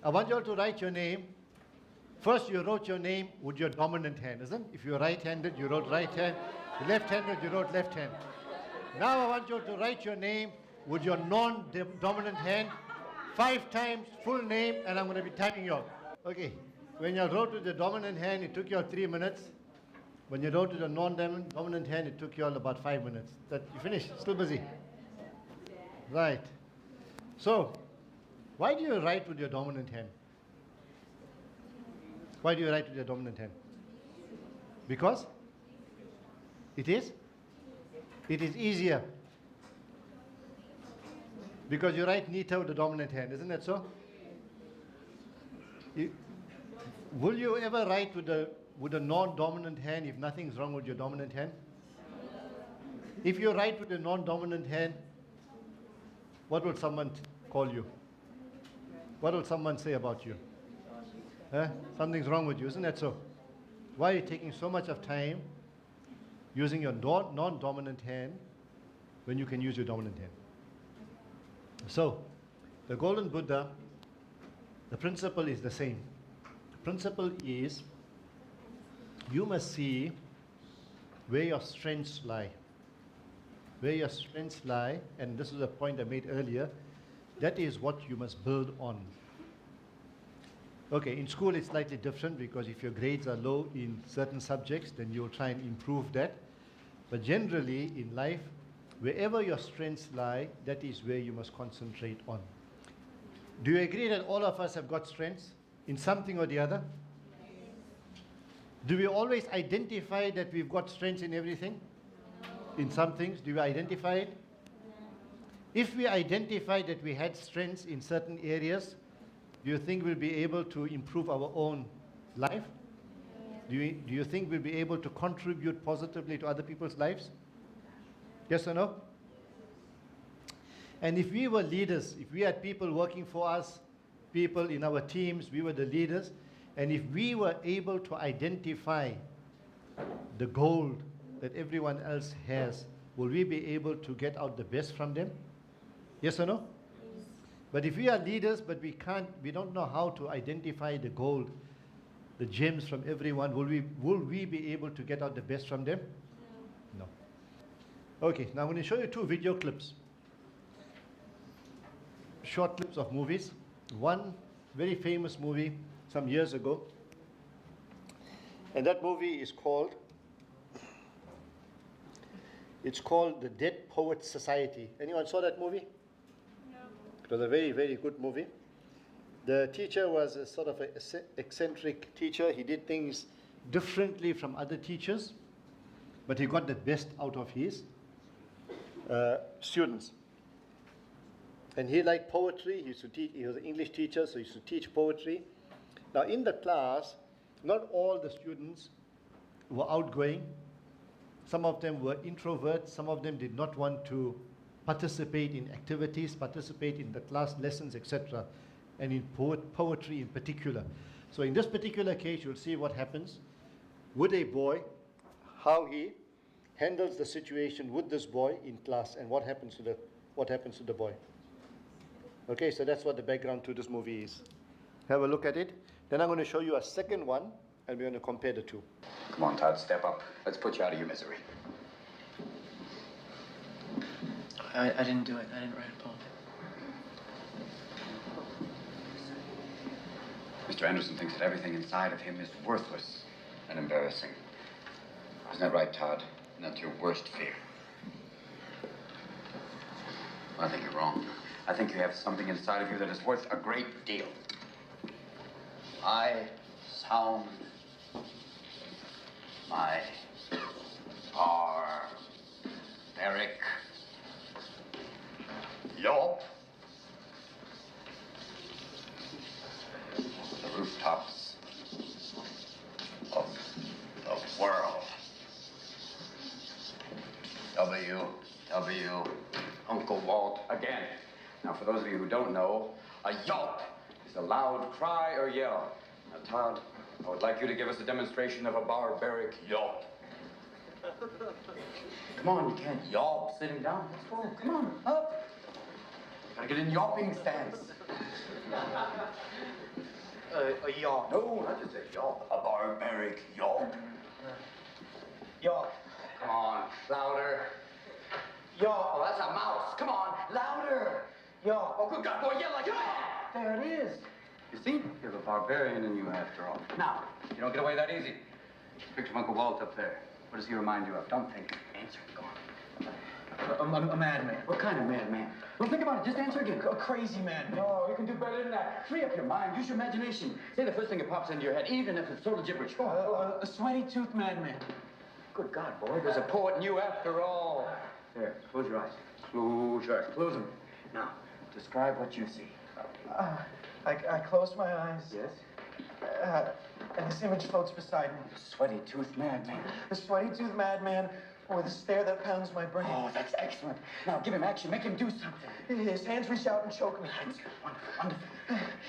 I want you all to write your name. First, you wrote your name with your dominant hand, isn't it? If you're right-handed, you wrote right hand. Left-handed, you wrote left hand. Now I want you to write your name with your non-dominant hand 5 times, full name, and I'm going to be timing you out. Okay. When you wrote with the dominant hand, it took you all 3 minutes. When you wrote with the non-dominant hand, it took you all about 5 minutes. That you finished? Still busy? Right. So, why do you write with your dominant hand? Why do you write with your dominant hand? Because it is easier. Because you write neater with the dominant hand, isn't that so? Will you ever write with a non-dominant hand if nothing's wrong with your dominant hand? If you write with a non-dominant hand, what would someone call you? What would someone say about you? Something's wrong with you, isn't that so? Why are you taking so much of time using your non-dominant hand when you can use your dominant hand? So, the Golden Buddha, the principle is the same. The principle is you must see where your strengths lie. Where your strengths lie, and this is a point I made earlier, that is what you must build on. Okay, in school it's slightly different because if your grades are low in certain subjects, then you'll try and improve that. But generally in life, wherever your strengths lie, that is where you must concentrate on. Do you agree that all of us have got strengths in something or the other? Do we always identify that we've got strengths in everything? In some things, do we identify it? If we identify that we had strengths in certain areas, do you think we'll be able to improve our own life? Do you think we'll be able to contribute positively to other people's lives? Yes or no? And if we were leaders, if we had people working for us, people in our teams, we were the leaders, and if we were able to identify the gold that everyone else has, will we be able to get out the best from them? Yes or no? Yes. But if we are leaders, but we don't know how to identify the gold, the gems from everyone, will we be able to get out the best from them? No. Okay, now I'm going to show you 2 video clips. Short clips of movies. One very famous movie some years ago. And that movie is called The Dead Poets Society. Anyone saw that movie? No. It was a very, very good movie. The teacher was a sort of an eccentric teacher. He did things differently from other teachers, but he got the best out of his students. And he liked poetry. He used to teach. He was an English teacher, so he used to teach poetry. Now in the class, not all the students were outgoing. Some of them were introverts. Some of them did not want to participate in activities, participate in the class lessons, etc. And in poetry in particular. So in this particular case, you'll see what happens with a boy, how he handles the situation with this boy in class, and what happens to the boy. Okay, so that's what the background to this movie is. Have a look at it. Then I'm going to show you a second one, and we're going to compare the 2. Come on, Todd, step up. Let's put you out of your misery. I didn't do it. I didn't write a poem. Mr. Anderson thinks that everything inside of him is worthless and embarrassing. Isn't that right, Todd? And that's your worst fear. I think you're wrong. I think you have something inside of you that is worth a great deal. I sound my barbaric yelp. The rooftops of the world. W. Uncle Walt again. Now, for those of you who don't know, a yelp is a loud cry or yell. Now, Todd, I would like you to give us a demonstration of a barbaric yelp. Come on, you can't yelp sitting down. Let's go. Come on, up. Gotta get in yelping stance. a yacht. No, not just a yelp. A barbaric yelp. Yacht. Come on, louder. Yacht. Oh, that's a mouse. Come on, louder. Yacht. Oh, good God, boy, yell like that. There it is. You see, you're a barbarian in you after all. Now, you don't get away that easy. Picture of Uncle Walt up there. What does he remind you of? Don't think. Answer. Go on. A madman. What kind of madman? Well, think about it. Just answer again. A crazy madman. No, you can do better than that. Free up your mind. Use your imagination. Say the first thing that pops into your head, even if it's total gibberish. Go on. A sweaty-toothed madman. Good God, boy. There's a poet in you after all. There. Close your eyes. Close your eyes. Close them. Now, describe what you see. I close my eyes. Yes? And this image floats beside me. Sweaty-toothed madman. The sweaty-toothed madman with a stare that pounds my brain. Oh, that's excellent. Now, give him action. Make him do something. His hands reach out and choke me. Wonderful. Wonderful.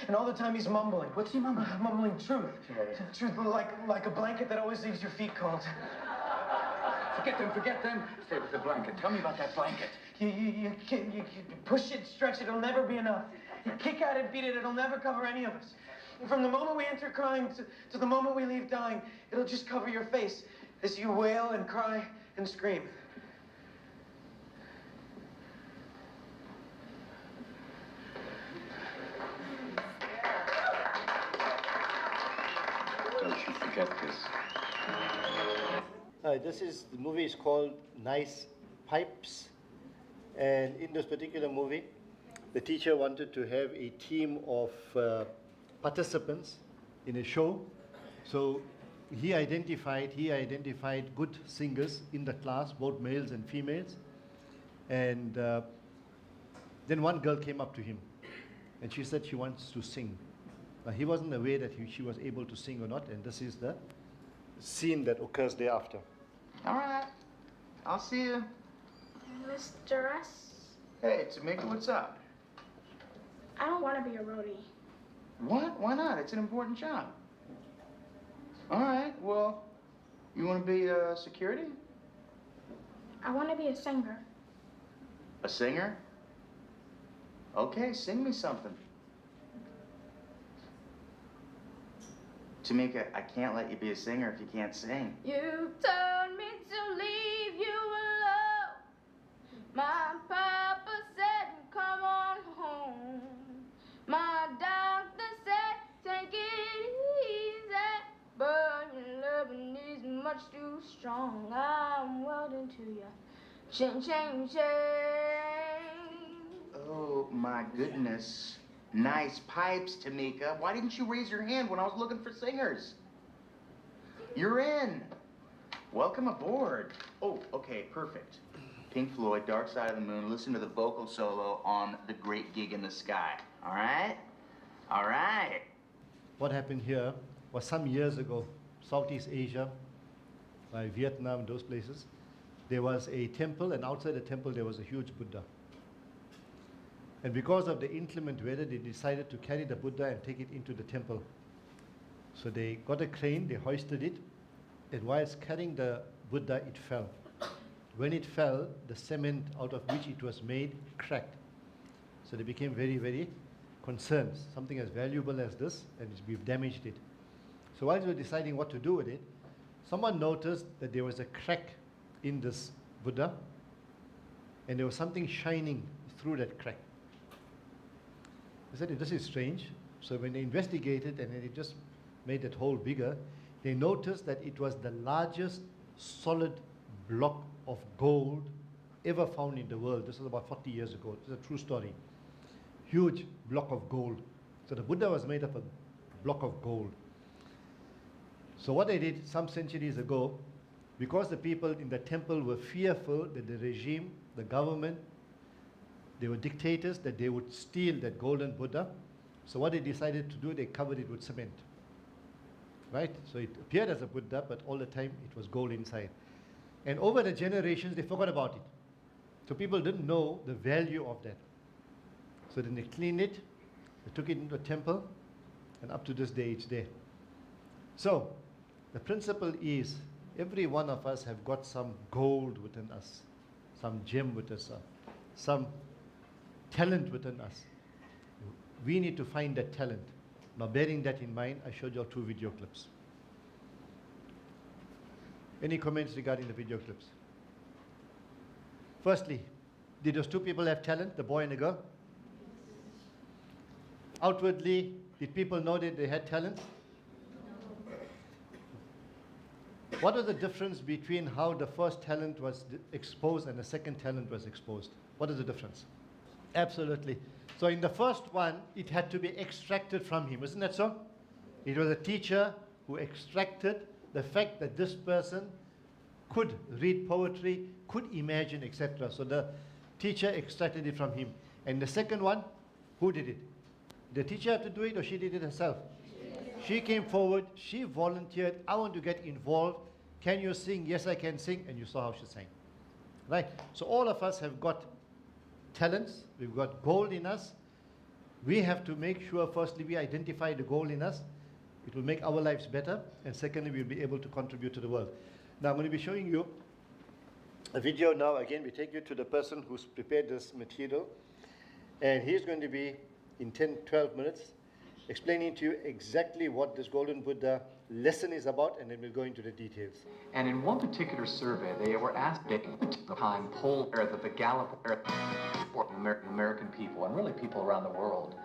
And all the time he's mumbling. What's he mumbling? Mumbling truth. Yes. Truth like a blanket that always leaves your feet cold. Forget them. Stay with the blanket. Tell me about that blanket. You push it, stretch it, it'll never be enough. You kick at it, beat it, it'll never cover any of us. From the moment we enter crying to the moment we leave dying, it'll just cover your face as you wail and cry and scream. Don't you forget this. The movie is called Nice Pipes, and in this particular movie, the teacher wanted to have a team of participants in a show. So he identified good singers in the class, both males and females. And then one girl came up to him, and she said she wants to sing. He wasn't aware that she was able to sing or not, and this is the scene that occurs thereafter. All right. I'll see you. Mr. S, Hey, Tamika, what's up? I don't want to be a roadie. What? Why not? It's an important job. All right, well, you want to be security? I want to be a singer. A singer? Okay, sing me something. Tamika, I can't let you be a singer if you can't sing. You told me to leave you alone. My papa said, come on home. My doctor said, take it easy. But your loving is much too strong. I'm welding to you. Ching, ching, ching. Oh, my goodness. Nice pipes, Tamika. Why didn't you raise your hand when I was looking for singers? You're in. Welcome aboard. Oh, okay, perfect. Pink Floyd, Dark Side of the Moon. Listen to the vocal solo on The Great Gig in the Sky. All right? All right. What happened here was some years ago, Southeast Asia, by Vietnam, those places, there was a temple, and outside the temple there was a huge Buddha. And because of the inclement weather, they decided to carry the Buddha and take it into the temple. So they got a crane, they hoisted it, and whilst carrying the Buddha, it fell. When it fell, the cement out of which it was made cracked. So they became very, very concerned. Something as valuable as this, and we've damaged it. So while they were deciding what to do with it, someone noticed that there was a crack in this Buddha, and there was something shining through that crack. They said, this is strange. So when they investigated and it just made that hole bigger, they noticed that it was the largest solid block of gold ever found in the world. This was about 40 years ago. This is a true story. Huge block of gold. So the Buddha was made of a block of gold. So what they did some centuries ago, because the people in the temple were fearful that the regime, the government, they were dictators, that they would steal that golden Buddha. So what they decided to do, they covered it with cement. Right? So it appeared as a Buddha, but all the time it was gold inside. And over the generations, they forgot about it. So people didn't know the value of that. So then they cleaned it, they took it into a temple, and up to this day it's there. So the principle is, every one of us have got some gold within us, some gem within us, some talent within us. We need to find that talent. Now, bearing that in mind, I showed you all 2 video clips. Any comments regarding the video clips? Firstly, did those 2 people have talent, the boy and the girl? Outwardly, did people know that they had talent? What was the difference between how the first talent was exposed and the second talent was exposed? What is the difference? Absolutely. So in the first one, it had to be extracted from him, isn't that so? It was a teacher who extracted the fact that this person could read poetry, could imagine, etc. So the teacher extracted it from him. And the second one, who did it? The teacher had to do it, or she did it herself? She came forward, she volunteered, I want to get involved. Can you sing? Yes, I can sing. And you saw how she sang. Right? So all of us have got talents, we've got gold in us. We have to make sure, firstly, we identify the gold in us. It will make our lives better. And secondly, we'll be able to contribute to the world. Now, I'm going to be showing you a video now. Again, we take you to the person who's prepared this material. And he's going to be, in 10, 12 minutes, explaining to you exactly what this Golden Buddha lesson is about, and then we'll go into the details. And in one particular survey, they were asked the time poll that the Gallup for American people, and really people around the world.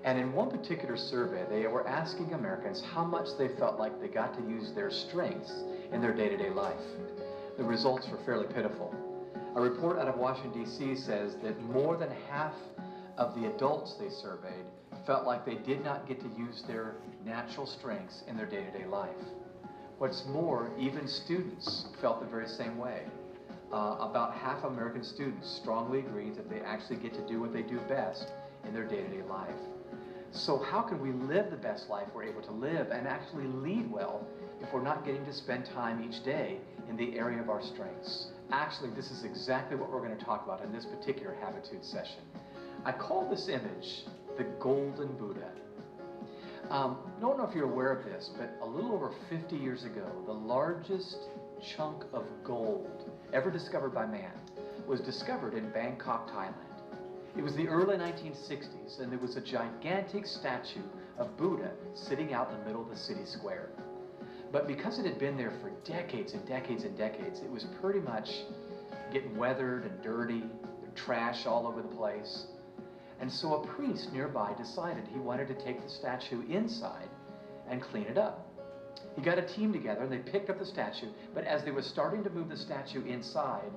And in one particular survey, they were asking Americans how much they felt like they got to use their strengths in their day-to-day life. The results were fairly pitiful. A report out of Washington, D.C. says that more than half of the adults they surveyed felt like they did not get to use their natural strengths in their day-to-day life. What's more, even students felt the very same way. About half of American students strongly agreed that they actually get to do what they do best in their day-to-day life. So how can we live the best life we're able to live and actually lead well if we're not getting to spend time each day in the area of our strengths? Actually, this is exactly what we're going to talk about in this particular Habitude session. I call this image the Golden Buddha. I don't know if you're aware of this, but a little over 50 years ago, the largest chunk of gold ever discovered by man was discovered in Bangkok, Thailand. It was the early 1960s, and there was a gigantic statue of Buddha sitting out in the middle of the city square. But because it had been there for decades and decades and decades, it was pretty much getting weathered and dirty, trash all over the place. And so a priest nearby decided he wanted to take the statue inside and clean it up. He got a team together and they picked up the statue, but as they were starting to move the statue inside,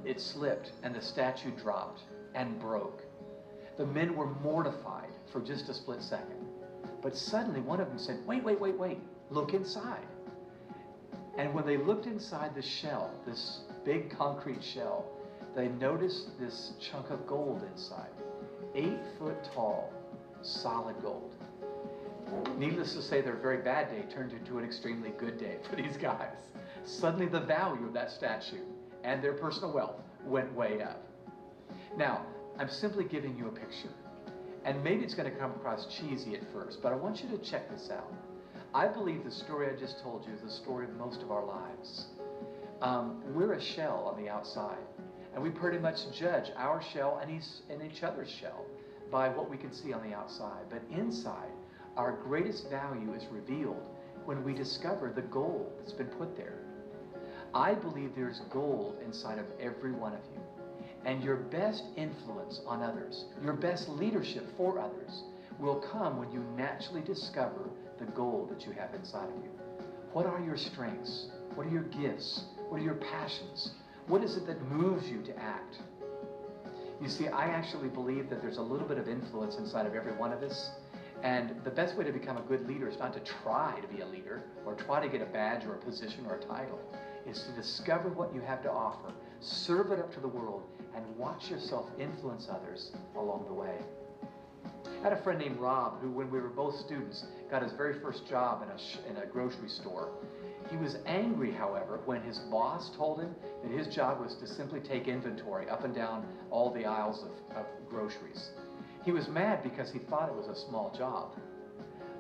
it slipped and the statue dropped and broke. The men were mortified for just a split second. But suddenly one of them said, wait, look inside. And when they looked inside the shell, this big concrete shell, they noticed this chunk of gold inside. 8 foot tall, solid gold. Needless to say, their very bad day turned into an extremely good day for these guys. Suddenly the value of that statue and their personal wealth went way up. Now, I'm simply giving you a picture. And maybe it's going to come across cheesy at first, but I want you to check this out. I believe the story I just told you is the story of most of our lives. We're a shell on the outside. And we pretty much judge our shell and each other's shell by what we can see on the outside. But inside, our greatest value is revealed when we discover the gold that's been put there. I believe there's gold inside of every one of you. And your best influence on others, your best leadership for others, will come when you naturally discover the gold that you have inside of you. What are your strengths? What are your gifts? What are your passions? What is it that moves you to act? You see, I actually believe that there's a little bit of influence inside of every one of us. And the best way to become a good leader is not to try to be a leader or try to get a badge or a position or a title. It's to discover what you have to offer, serve it up to the world, and watch yourself influence others along the way. I had a friend named Rob who, when we were both students, got his very first job in a grocery store. He was angry, however, when his boss told him that his job was to simply take inventory up and down all the aisles of groceries. He was mad because he thought it was a small job.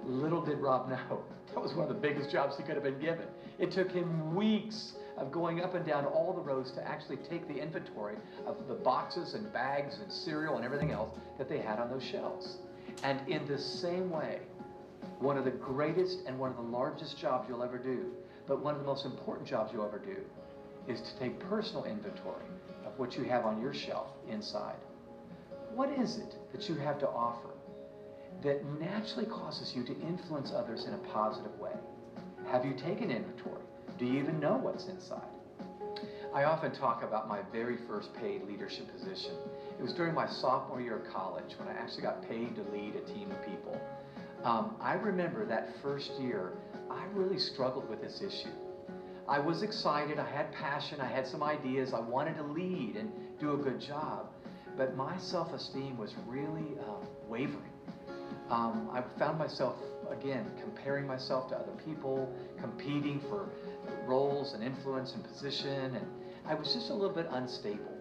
Little did Rob know, that was one of the biggest jobs he could have been given. It took him weeks of going up and down all the rows to actually take the inventory of the boxes and bags and cereal and everything else that they had on those shelves. And in the same way, One of the greatest and one of the largest jobs you'll ever do, but one of the most important jobs you'll ever do, is to take personal inventory of what you have on your shelf inside. What is it that you have to offer that naturally causes you to influence others in a positive way? Have you taken inventory? Do you even know what's inside? I often talk about my very first paid leadership position. It was during my sophomore year of college when I actually got paid to lead a team of people. I remember that first year, I really struggled with this issue. I was excited, I had passion, I had some ideas, I wanted to lead and do a good job, but my self-esteem was really wavering. I found myself, again, comparing myself to other people, competing for roles and influence and position, and I was just a little bit unstable.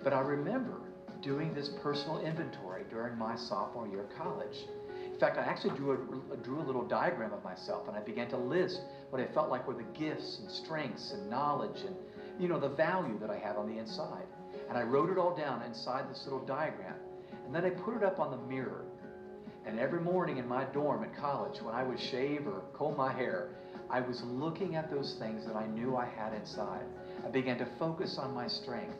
But I remember doing this personal inventory during my sophomore year of college. In fact, I actually drew a little diagram of myself, and I began to list what I felt like were the gifts and strengths and knowledge and, you know, the value that I have on the inside. And I wrote it all down inside this little diagram. And then I put it up on the mirror. And every morning in my dorm at college, when I would shave or comb my hair, I was looking at those things that I knew I had inside. I began to focus on my strength.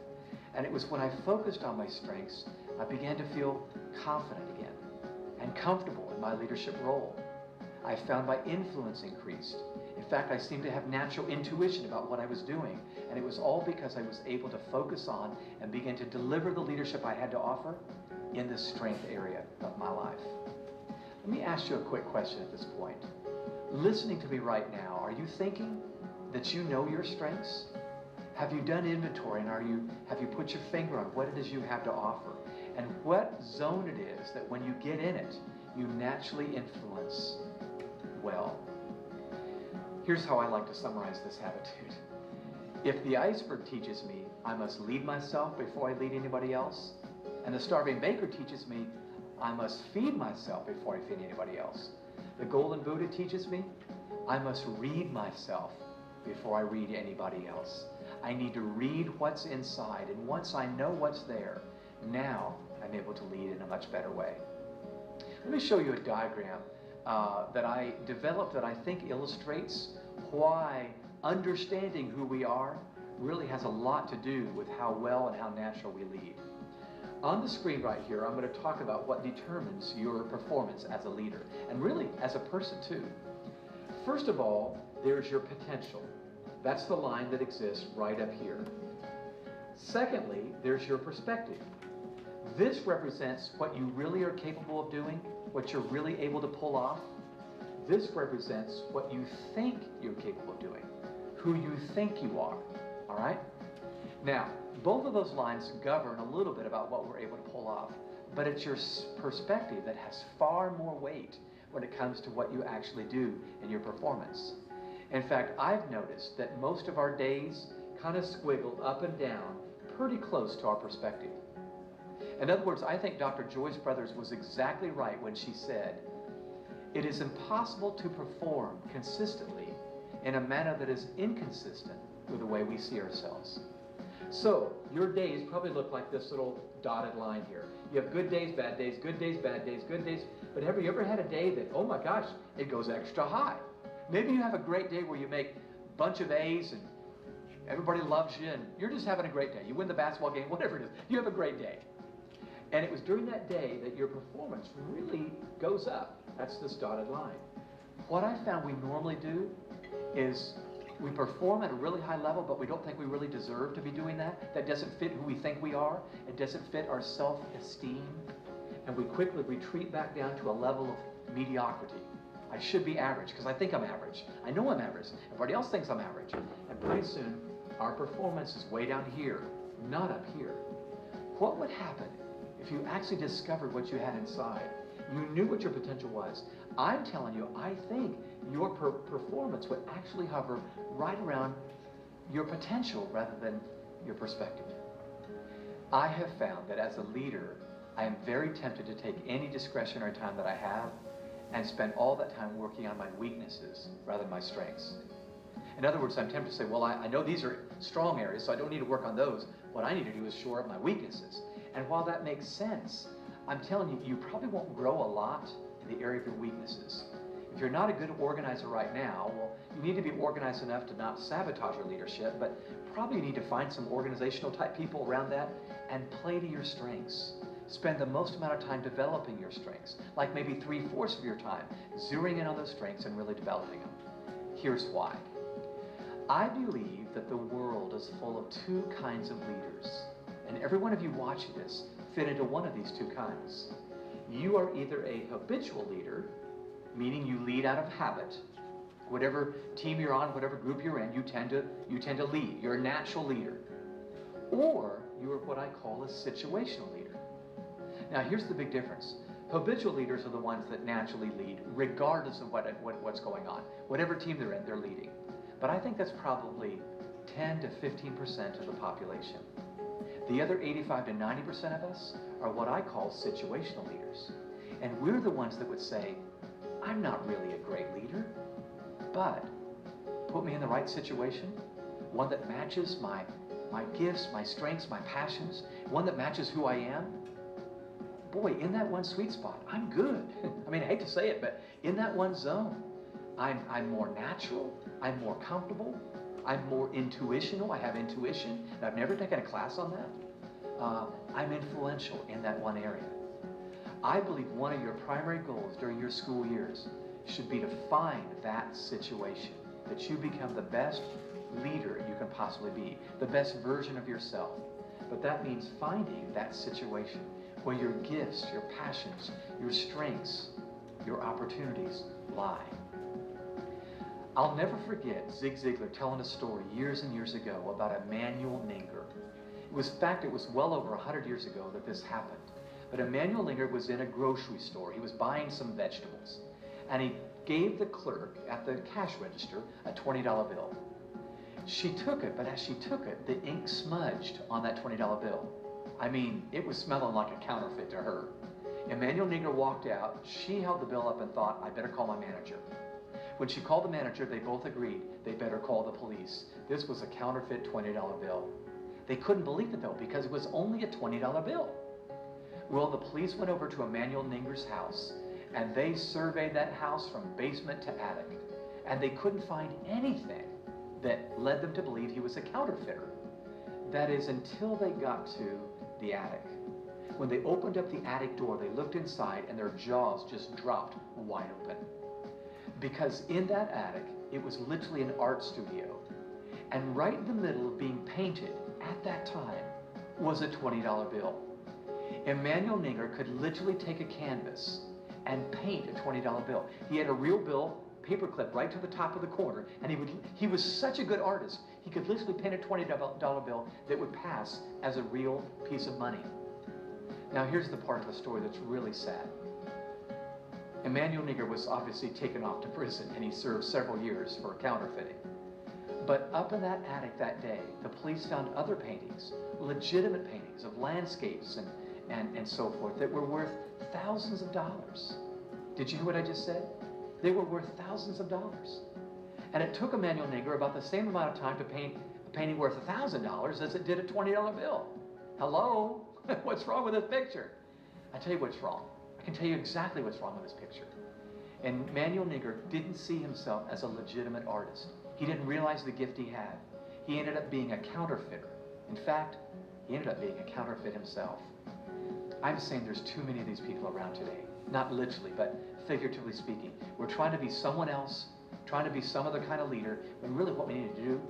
And it was when I focused on my strengths, I began to feel confident again and comfortable in my leadership role. I found my influence increased. In fact, I seemed to have natural intuition about what I was doing. And it was all because I was able to focus on and begin to deliver the leadership I had to offer in the strength area of my life. Let me ask you a quick question at this point. Listening to me right now, are you thinking that you know your strengths? Have you done inventory and have you put your finger on what it is you have to offer? And what zone it is that when you get in it, you naturally influence well? Here's how I like to summarize this attitude. If the iceberg teaches me I must lead myself before I lead anybody else, and the starving baker teaches me I must feed myself before I feed anybody else, the golden Buddha teaches me I must read myself before I read anybody else. I need to read what's inside, and once I know what's there, now I'm able to lead in a much better way. Let me show you a diagram that I developed that I think illustrates why understanding who we are really has a lot to do with how well and how natural we lead. On the screen right here, I'm going to talk about what determines your performance as a leader, and really as a person too. First of all, there's your potential. That's the line that exists right up here. Secondly, there's your perspective. This represents what you really are capable of doing, what you're really able to pull off. This represents what you think you're capable of doing, who you think you are, all right? Now, both of those lines govern a little bit about what we're able to pull off, but it's your perspective that has far more weight when it comes to what you actually do in your performance. In fact, I've noticed that most of our days kind of squiggle up and down pretty close to our perspective. In other words, I think Dr. Joyce Brothers was exactly right when she said, it is impossible to perform consistently in a manner that is inconsistent with the way we see ourselves. So, your days probably look like this little dotted line here. You have good days, bad days, good days, bad days, good days. But have you ever had a day that, oh my gosh, it goes extra high? Maybe you have a great day where you make a bunch of A's and everybody loves you and you're just having a great day. You win the basketball game, whatever it is. You have a great day. And it was during that day that your performance really goes up. That's this dotted line. What I found we normally do is we perform at a really high level, but we don't think we really deserve to be doing that. That doesn't fit who we think we are. It doesn't fit our self-esteem. And we quickly retreat back down to a level of mediocrity. I should be average because I think I'm average. I know I'm average. Everybody else thinks I'm average. And pretty soon, our performance is way down here, not up here. What would happen if you actually discovered what you had inside? You knew what your potential was. I'm telling you, I think your performance would actually hover right around your potential rather than your perspective. I have found that as a leader, I am very tempted to take any discretionary time that I have and spend all that time working on my weaknesses rather than my strengths. In other words, I'm tempted to say, well, I know these are strong areas, so I don't need to work on those. What I need to do is shore up my weaknesses. And while that makes sense, I'm telling you, you probably won't grow a lot in the area of your weaknesses. If you're not a good organizer right now, well, you need to be organized enough to not sabotage your leadership, but probably you need to find some organizational type people around that and play to your strengths. Spend the most amount of time developing your strengths, like maybe 3/4 of your time, zeroing in on those strengths and really developing them. Here's why. I believe that the world is full of two kinds of leaders, and every one of you watching this fit into one of these two kinds. You are either a habitual leader, meaning you lead out of habit. Whatever team you're on, whatever group you're in, you tend to lead. You're a natural leader. Or you are what I call a situational leader. Now here's the big difference. Habitual leaders are the ones that naturally lead, regardless of what's going on. Whatever team they're in, they're leading. But I think that's probably 10 to 15% of the population. The other 85 to 90% of us are what I call situational leaders. And we're the ones that would say, I'm not really a great leader, but put me in the right situation, one that matches my gifts, my strengths, my passions, one that matches who I am. Boy, in that one sweet spot, I'm good. I mean, I hate to say it, but in that one zone, I'm more natural, I'm more comfortable, I'm more intuitional, I have intuition, and I've never taken a class on that. I'm influential in that one area. I believe one of your primary goals during your school years should be to find that situation, that you become the best leader you can possibly be, the best version of yourself. But that means finding that situation where your gifts, your passions, your strengths, your opportunities lie. I'll never forget Zig Ziglar telling a story years and years ago about Emanuel Ninger. It was well over 100 years ago that this happened. But Emanuel Ninger was in a grocery store. He was buying some vegetables. And he gave the clerk at the cash register a $20 bill. She took it, but as she took it, the ink smudged on that $20 bill. I mean, it was smelling like a counterfeit to her. Emanuel Ninger walked out. She held the bill up and thought, I better call my manager. When she called the manager, they both agreed they better call the police. This was a counterfeit $20 bill. They couldn't believe it though, because it was only a $20 bill. Well, the police went over to Emanuel Ninger's house, and they surveyed that house from basement to attic, and they couldn't find anything that led them to believe he was a counterfeiter. That is, until they got to the attic. When they opened up the attic door, they looked inside, and their jaws just dropped wide open. Because in that attic, it was literally an art studio, and right in the middle of being painted at that time was a $20 bill. Emanuel Ninger could literally take a canvas and paint a $20 bill. He had a real bill, paperclip right to the top of the corner, and he was such a good artist, he could literally paint a $20 bill that would pass as a real piece of money. Now here's the part of the story that's really sad. Emanuel Ninger was obviously taken off to prison, and he served several years for counterfeiting. But up in that attic that day, the police found other paintings, legitimate paintings of landscapes and so forth, that were worth thousands of dollars. Did you hear what I just said? They were worth thousands of dollars. And it took Emanuel Ninger about the same amount of time to paint a painting worth $1,000 as it did a $20 bill. Hello? What's wrong with this picture? I tell you what's wrong. I can tell you exactly what's wrong with this picture. And Emanuel Ninger didn't see himself as a legitimate artist. He didn't realize the gift he had. He ended up being a counterfeiter. In fact, he ended up being a counterfeit himself. I'm saying there's too many of these people around today. Not literally, but figuratively speaking. We're trying to be someone else, trying to be some other kind of leader, when really what we need to do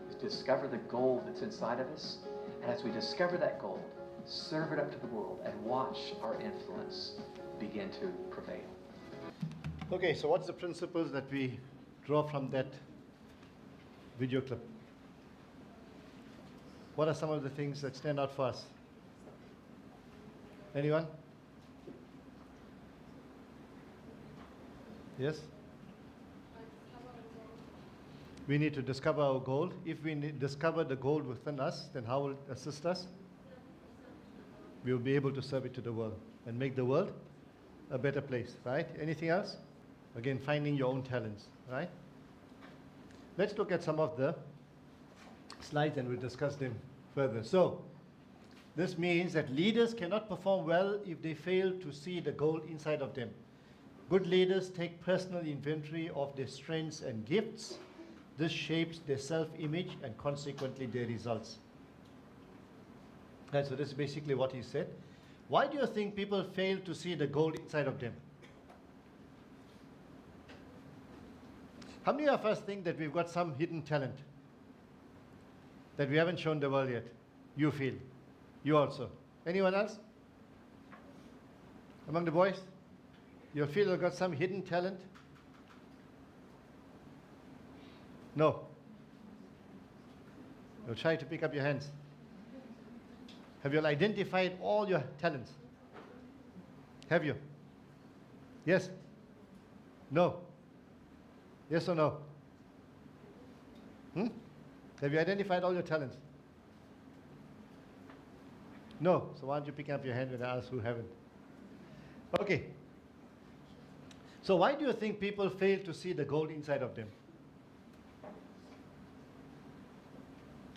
is discover the gold that's inside of us. And as we discover that gold, serve it up to the world and watch our influence begin to prevail. Okay, so what's the principles that we draw from that video clip? What are some of the things that stand out for us? Anyone? Yes? We need to discover our goal. If we discover the goal within us, then how will it assist us? We will be able to serve it to the world and make the world a better place, right? Anything else? Again, finding your own talents, right? Let's look at some of the slides and we'll discuss them further. So, this means that leaders cannot perform well if they fail to see the goal inside of them. Good leaders take personal inventory of their strengths and gifts. This shapes their self-image and consequently their results. And so this is basically what he said. Why do you think people fail to see the gold inside of them? How many of us think that we've got some hidden talent that we haven't shown the world yet? You feel. You also. Anyone else? Among the boys? You feel you've got some hidden talent? No. You'll try to pick up your hands. Have you identified all your talents? Have you? Yes? No? Yes or no? Have you identified all your talents? No. So why don't you pick up your hand when I ask who haven't? Okay. So why do you think people fail to see the gold inside of them?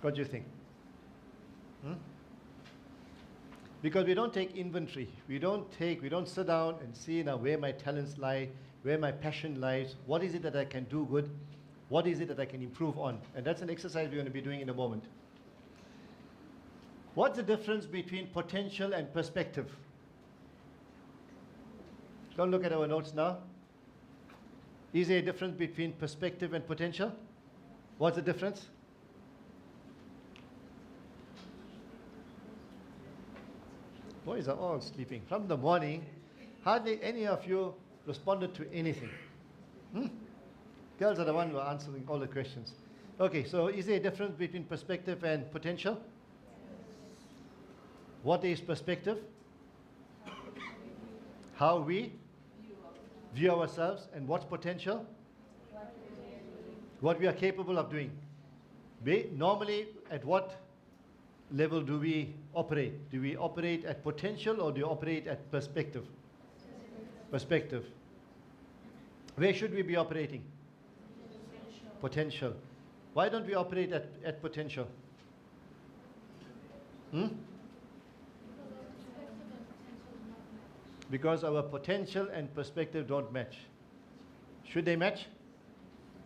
What do you think? Because we don't take inventory. We don't sit down and see now where my talents lie, where my passion lies, what is it that I can do good, what is it that I can improve on. And that's an exercise we're going to be doing in a moment. What's the difference between potential and perspective? Don't look at our notes now. Is there a difference between perspective and potential? What's the difference? Boys are all sleeping. From the morning, hardly any of you responded to anything. Girls are the ones who are answering all the questions. Okay, so is there a difference between perspective and potential? What is perspective? How we view ourselves. And what's potential? What we are capable of doing. Normally, at what level do we operate? Do we operate at potential or do we operate at perspective? Perspective. Where should we be operating? Potential. Why don't we operate at potential? Because our potential and perspective don't match. Should they match?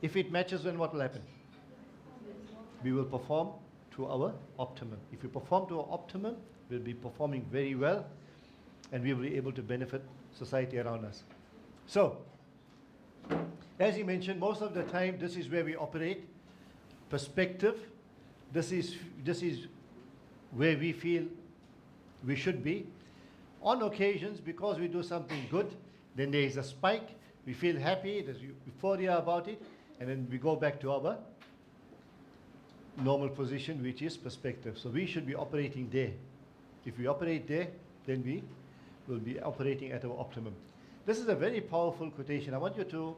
If it matches, then what will happen? We will perform to our optimum. If we perform to our optimum, we'll be performing very well and we will be able to benefit society around us. So, as he mentioned, most of the time this is where we operate. Perspective, this is where we feel we should be. On occasions, because we do something good, then there is a spike, we feel happy, there's euphoria about it, and then we go back to our normal position, which is perspective. So we should be operating there. If we operate there, then we will be operating at our optimum. This is a very powerful quotation. I want you to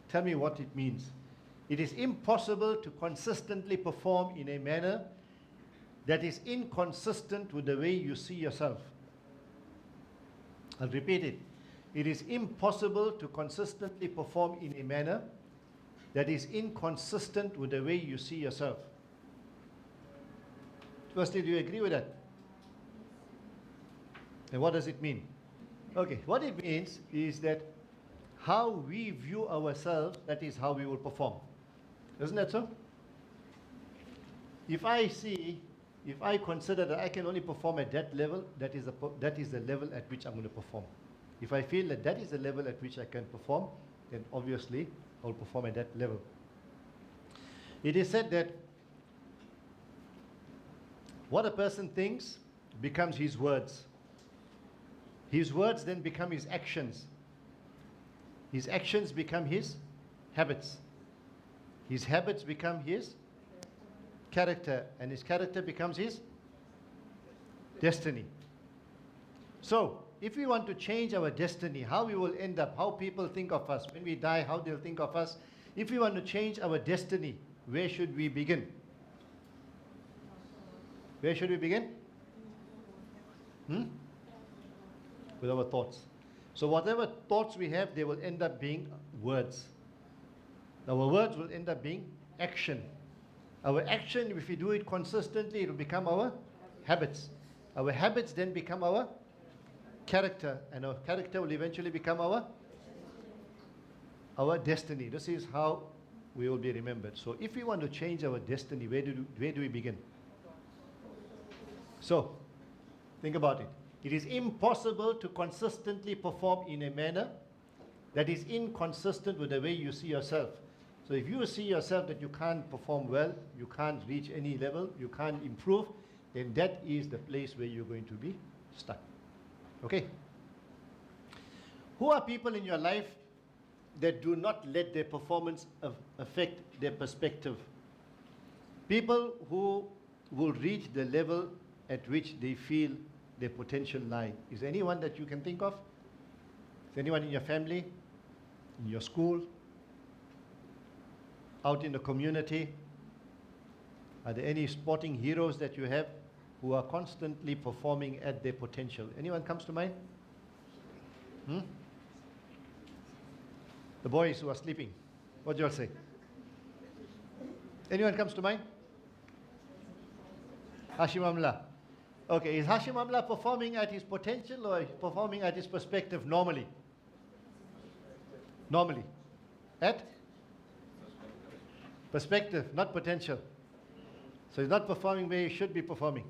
tell me what it means. It is impossible to consistently perform in a manner that is inconsistent with the way you see yourself. I'll repeat it. It is impossible to consistently perform in a manner that is inconsistent with the way you see yourself. Firstly, do you agree with that? And what does it mean? Okay, what it means is that how we view ourselves, that is how we will perform. Isn't that so? If I consider that I can only perform at that level, that is the level at which I'm going to perform. If I feel that that is the level at which I can perform, then obviously I will perform at that level. It is said that what a person thinks becomes his words. His words then become his actions. His actions become his habits. His habits become his character, and his character becomes his destiny. So, if we want to change our destiny, how we will end up, how people think of us, when we die, how they'll think of us, if we want to change our destiny, where should we begin? Where should we begin? With our thoughts. So whatever thoughts we have, they will end up being words. Our words will end up being action. Our action, if we do it consistently, it will become our habits. Our habits then become our character, and our character will eventually become our our destiny. This is how we will be remembered. So if we want to change our destiny, where do we begin? So, think about it. It is impossible to consistently perform in a manner that is inconsistent with the way you see yourself. So if you see yourself that you can't perform well, you can't reach any level, you can't improve, then that is the place where you're going to be stuck. Okay? Who are people in your life that do not let their performance affect their perspective? People who will reach the level at which they feel their potential lie. Is there anyone that you can think of? Is there anyone in your family, in your school, out in the community? Are there any sporting heroes that you have who are constantly performing at their potential? Anyone comes to mind? The boys who are sleeping. What do you all say? Anyone comes to mind? Hashim Amla. Okay, is Hashim Amla performing at his potential or performing at his perspective normally? Normally. At? Perspective, not potential. So he's not performing where he should be performing.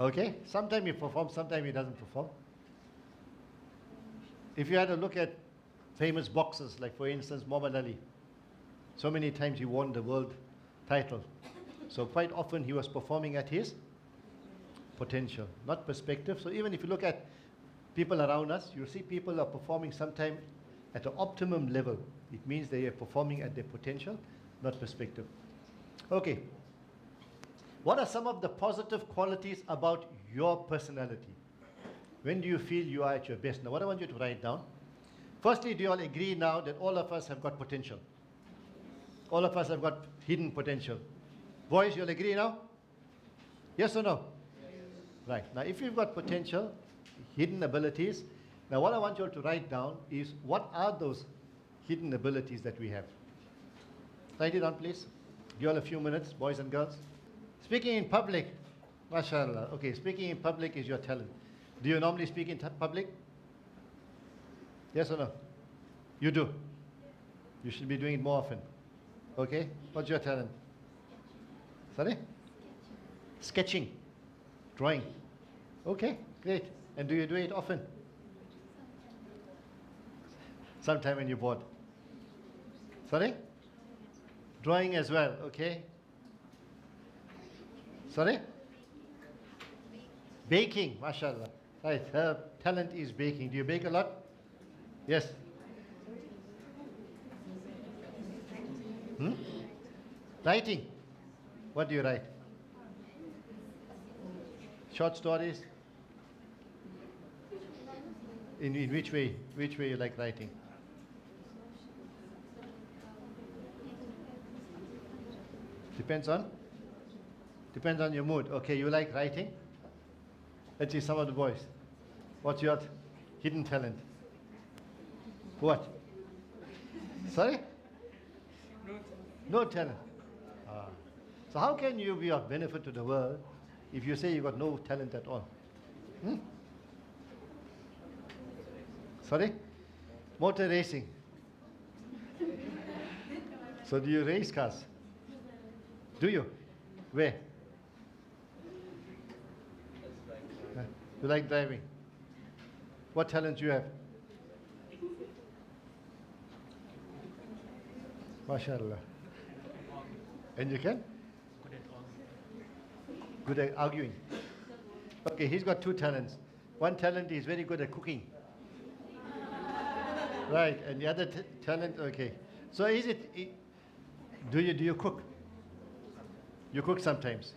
Okay, sometimes he performs, sometimes he doesn't perform. If you had a look at famous boxers, like for instance Muhammad Ali, so many times he won the world title. So quite often he was performing at his potential, not perspective. So even if you look at people around us, you'll see people are performing sometime at the optimum level. It means they are performing at their potential, not perspective. Okay. What are some of the positive qualities about your personality? When do you feel you are at your best? Now, what I want you to write down. Firstly, do you all agree now that all of us have got potential? All of us have got hidden potential. Boys, you'll agree now? Yes or no? Yes. Right. Now, if you've got potential, hidden abilities, now what I want you all to write down is what are those hidden abilities that we have? Write it down, please. Give you all a few minutes, boys and girls. Speaking in public, mashallah. Okay, speaking in public is your talent. Do you normally speak in public? Yes or no? You do. You should be doing it more often. Okay? What's your talent? Sorry? Sketching. Drawing. Okay, great. And do you do it often? Sometime when you're bored. Sorry? Drawing as well, okay? Sorry? Baking, mashallah. Right, her talent is baking. Do you bake a lot? Yes. Writing. What do you write? Short stories? In which way? Which way you like writing? Depends on your mood. Okay, you like writing? Let's see some of the boys. What's your hidden talent? What? Sorry? No talent. So how can you be of benefit to the world if you say you got no talent at all? Sorry? Motor racing. So do you race cars? Do you? Where? You like driving? What talent do you have? MashaAllah. And you can? Good at arguing. Okay, he's got two talents. One talent is very good at cooking. Right, and the other talent, okay. So is it, do you cook? You cook sometimes.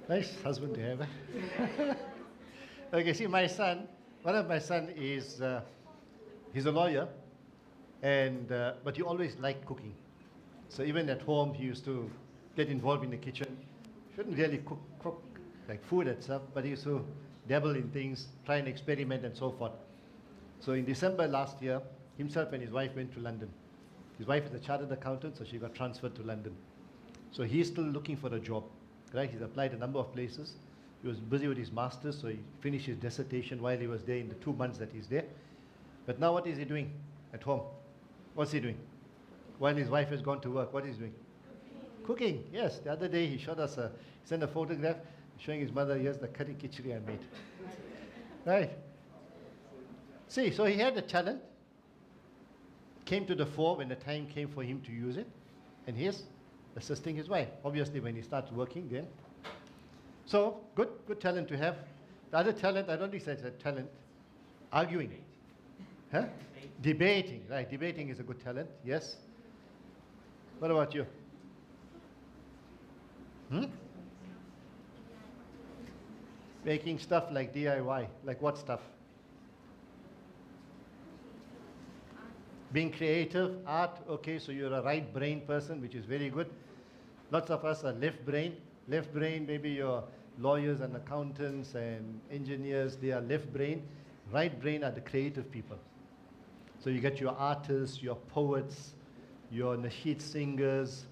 Nice husband to have. Okay, see, my son, one of my son is, he's a lawyer, and but he always liked cooking. So even at home, he used to get involved in the kitchen. Shouldn't really cook like food and stuff, but he used to dabble in things, try and experiment and so forth. So in December last year, himself and his wife went to London. His wife is a chartered accountant, so she got transferred to London. So he's still looking for a job, right? He's applied a number of places, He was busy with his master's, so he finished his dissertation while he was there in the 2 months that he's there. But now what is he doing at home? What's he doing? While his wife has gone to work, what is he doing? Cooking, yes. The other day he showed us he sent a photograph showing his mother, here's the curry khichdi I made. Right? See, so he had a talent, came to the fore when the time came for him to use it, and he's assisting his wife. Obviously, when he starts working, then. So, good talent to have. The other talent, I don't think that's a talent. Arguing. Huh? Debating, right. Debating is a good talent, yes. What about you? Making stuff like DIY. Like what stuff? Being creative, art, okay, so you're a right brain person, which is very good. Lots of us are left brain. Left brain, maybe you're lawyers and accountants and engineers, they are left brain. Right brain are the creative people. So you get your artists, your poets, your nasheed singers,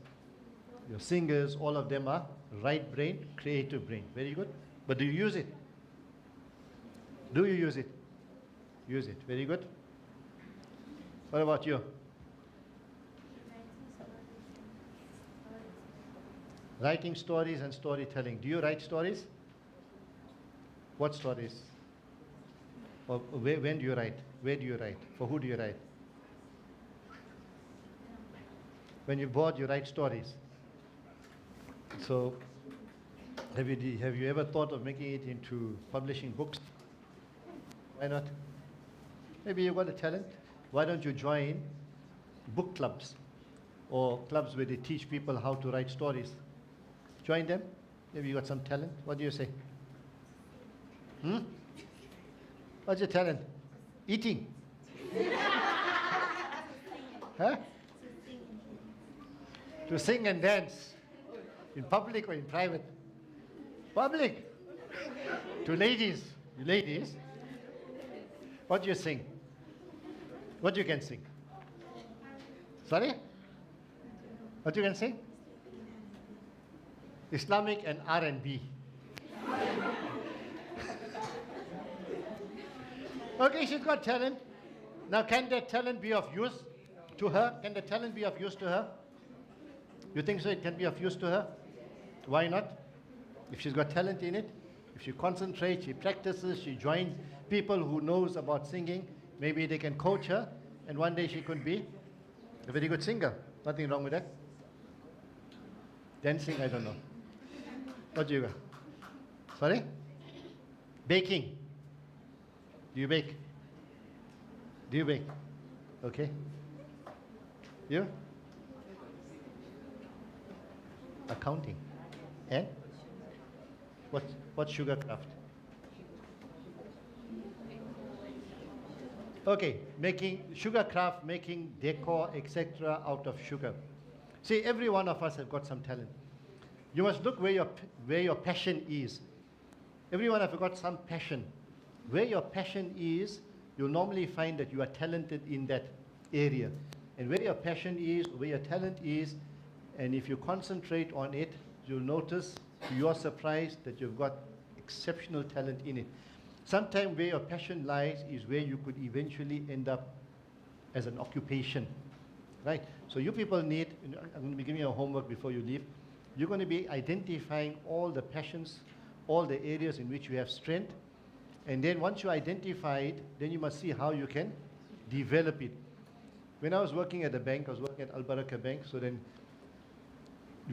your singers, all of them are right brain, creative brain. Very good. But do you use it? Do you use it? Use it. Very good. What about you? Writing stories and storytelling. Do you write stories? What stories? Or when do you write? Where do you write? For who do you write? When you're bored, you write stories. So, have you ever thought of making it into publishing books? Why not? Maybe you've got a talent. Why don't you join book clubs or clubs where they teach people how to write stories? Join them. Maybe you got some talent. What do you say? What's your talent? Eating. Huh? To sing and dance. In public or in private? Public. To ladies. You ladies. What do you sing? What you can sing? Sorry? What you can sing? Islamic and R&B. Okay, she's got talent. Now, can that talent be of use to her? Can the talent be of use to her? You think so? It can be of use to her? Why not? If she's got talent in it, if she concentrates, she practices, she joins people who knows about singing, maybe they can coach her, and one day she could be a very good singer. Nothing wrong with that. Dancing, I don't know. What do you got? Sorry? Baking. Do you bake? Do you bake? Okay. You? Accounting. And? What's sugar craft? Okay, making sugar craft, making decor, etc. out of sugar. See, every one of us have got some talent. You must look where your passion is. Every one of you got some passion. Where your passion is, you'll normally find that you are talented in that area. And where your passion is, where your talent is, and if you concentrate on it, you'll notice, to your surprise, that you've got exceptional talent in it. Sometimes where your passion lies is where you could eventually end up as an occupation, right? So you people need, I'm going to be giving you a homework before you leave. You're going to be identifying all the passions, all the areas in which you have strength, and then once you identify it, then you must see how you can develop it. When I was working at the bank, I was working at Al Barakah Bank, so then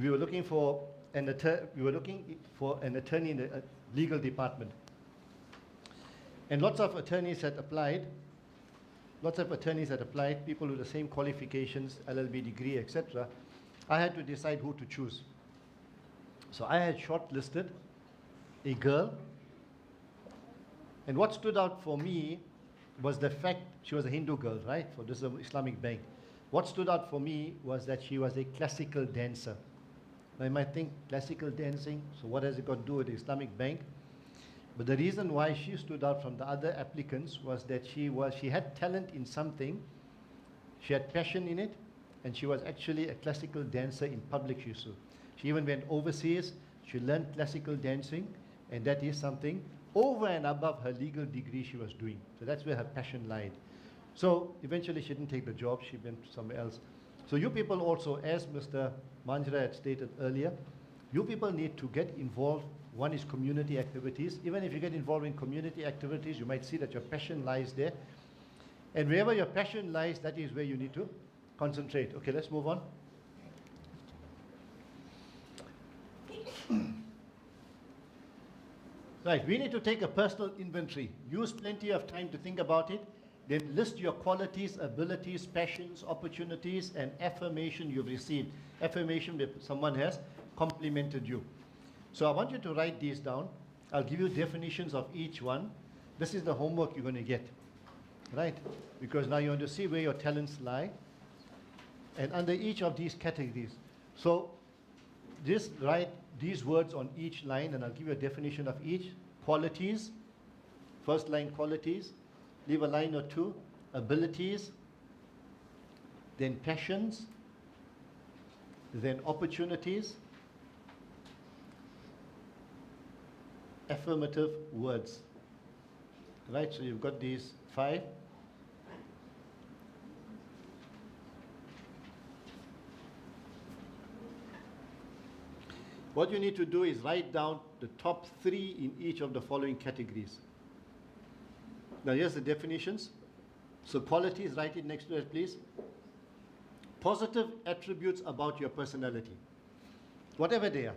we were looking for an attorney in the legal department. And lots of attorneys had applied, people with the same qualifications, LLB degree, etc. I had to decide who to choose. So I had shortlisted a girl, and what stood out for me was the fact she was a Hindu girl, right? For this Islamic bank. What stood out for me was that she was a classical dancer. Now you might think, classical dancing, so what has it got to do with the Islamic bank? But the reason why she stood out from the other applicants was that she had talent in something, she had passion in it, and she was actually a classical dancer in public. She even went overseas, she learned classical dancing, and that is something over and above her legal degree she was doing. So that's where her passion lied. So eventually she didn't take the job, she went somewhere else. So you people also, as Mr. Manjra had stated earlier, you people need to get involved. One is community activities. Even if you get involved in community activities, you might see that your passion lies there. And wherever your passion lies, that is where you need to concentrate. Okay, let's move on. Right, we need to take a personal inventory. Use plenty of time to think about it. Then list your qualities, abilities, passions, opportunities, and affirmation you've received. Affirmation that someone has complimented you. So I want you to write these down. I'll give you definitions of each one. This is the homework you're going to get. Right? Because now you want to see where your talents lie. And under each of these categories. So just write these words on each line, and I'll give you a definition of each. Qualities, first line qualities, leave a line or two. Abilities, then passions, then opportunities, affirmative words. Right, so you've got these 5. What you need to do is write down the top 3 in each of the following categories. Now here's the definitions. So qualities, write it next to it, please. Positive attributes about your personality, whatever they are.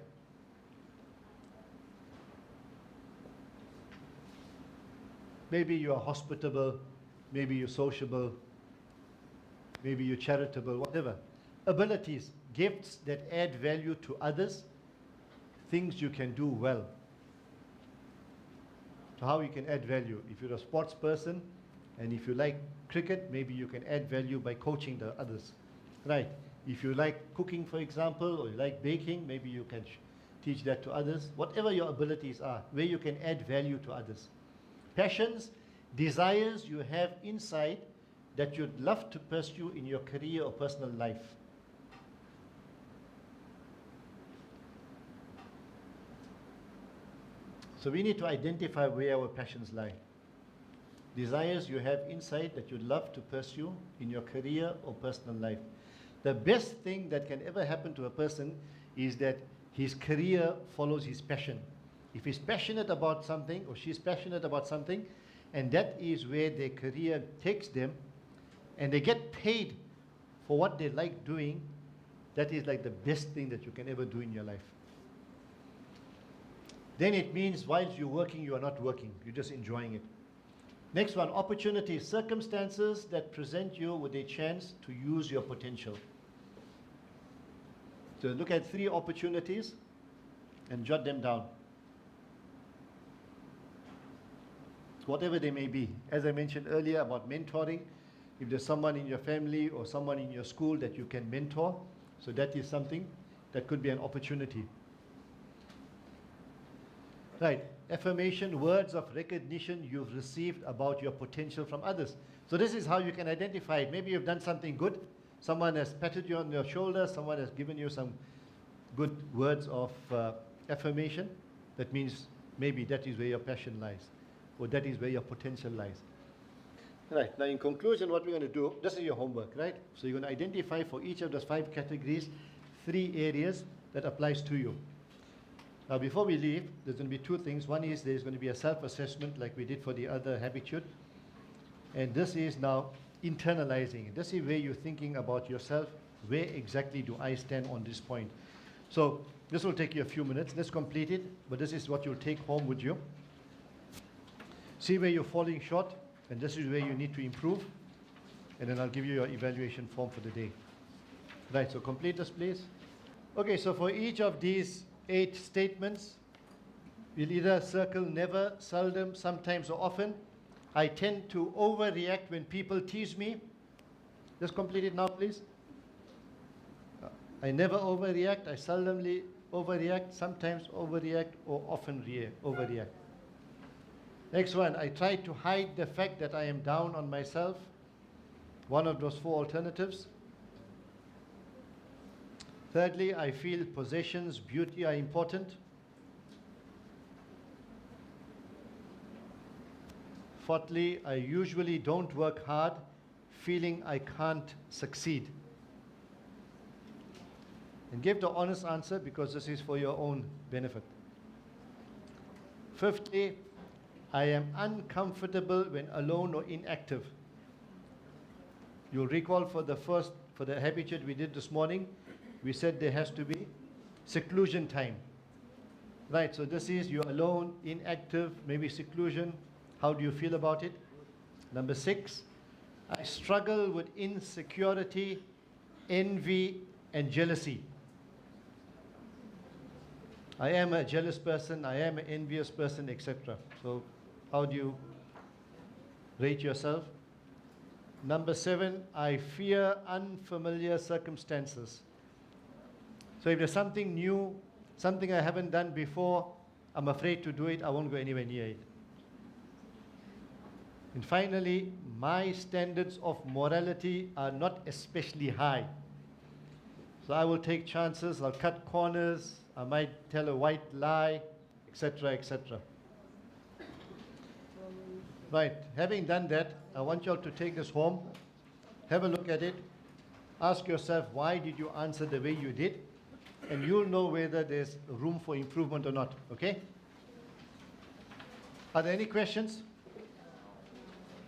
Maybe you are hospitable, maybe you're sociable, maybe you're charitable, whatever. Abilities, gifts that add value to others, things you can do well. So how you can add value? If you're a sports person and if you like cricket, maybe you can add value by coaching the others. Right. If you like cooking, for example, or you like baking, maybe you can teach that to others. Whatever your abilities are, where you can add value to others. Passions, desires you have inside that you'd love to pursue in your career or personal life. So we need to identify where our passions lie. Desires you have inside that you'd love to pursue in your career or personal life. The best thing that can ever happen to a person is that his career follows his passion. If he's passionate about something or she's passionate about something, and that is where their career takes them, and they get paid for what they like doing, that is like the best thing that you can ever do in your life. Then it means whilst you're working, you are not working. You're just enjoying it. Next one, opportunities, circumstances that present you with a chance to use your potential. So look at 3 opportunities and jot them down. Whatever they may be. As I mentioned earlier about mentoring, if there's someone in your family or someone in your school that you can mentor, so that is something that could be an opportunity. Right, affirmation, words of recognition you've received about your potential from others. So this is how you can identify it. Maybe you've done something good. Someone has patted you on your shoulder. Someone has given you some good words of affirmation. That means maybe that is where your passion lies, or that is where your potential lies. Right, now in conclusion, what we're going to do, this is your homework, right? So you're going to identify for each of those 5 categories 3 areas that applies to you. Now before we leave, there's going to be 2 things. One is there's going to be a self-assessment like we did for the other habitude. And this is now internalizing. This is where you're thinking about yourself. Where exactly do I stand on this point? So this will take you a few minutes. Let's complete it. But this is what you'll take home with you. See where you're falling short. And this is where you need to improve. And then I'll give you your evaluation form for the day. Right, so complete this, please. Okay, so for each of these 8 statements, we'll either circle never, seldom, sometimes, or often. I tend to overreact when people tease me. Just complete it now, please. I never overreact. I seldomly overreact, sometimes overreact, or often overreact. Next one, I try to hide the fact that I am down on myself. One of those 4 alternatives. Thirdly, I feel possessions, beauty are important. Fourthly, I usually don't work hard, feeling I can't succeed. And give the honest answer because this is for your own benefit. Fifthly, I am uncomfortable when alone or inactive. You'll recall for the habitude we did this morning, we said there has to be seclusion time. Right, so this is you're alone, inactive, maybe seclusion. How do you feel about it? Number 6, I struggle with insecurity, envy, and jealousy. I am a jealous person, I am an envious person, etc. So, how do you rate yourself? Number 7, I fear unfamiliar circumstances. So, if there's something new, something I haven't done before, I'm afraid to do it, I won't go anywhere near it. And finally, my standards of morality are not especially high. So I will take chances, I'll cut corners, I might tell a white lie, etc., etc. Right, having done that, I want you all to take this home, have a look at it, ask yourself why did you answer the way you did, and you'll know whether there's room for improvement or not, okay? Are there any questions?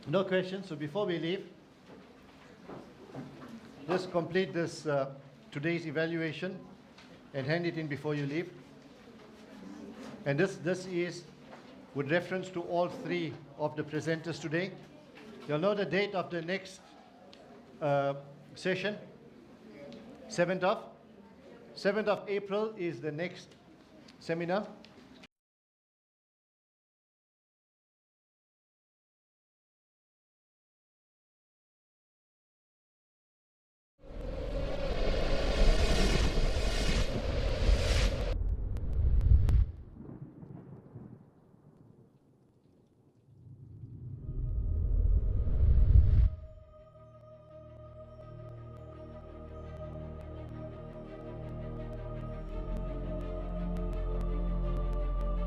No questions, so before we leave, just complete this today's evaluation and hand it in before you leave. And this is with reference to all 3 of the presenters today. You'll know the date of the next session, 7th of April is the next seminar.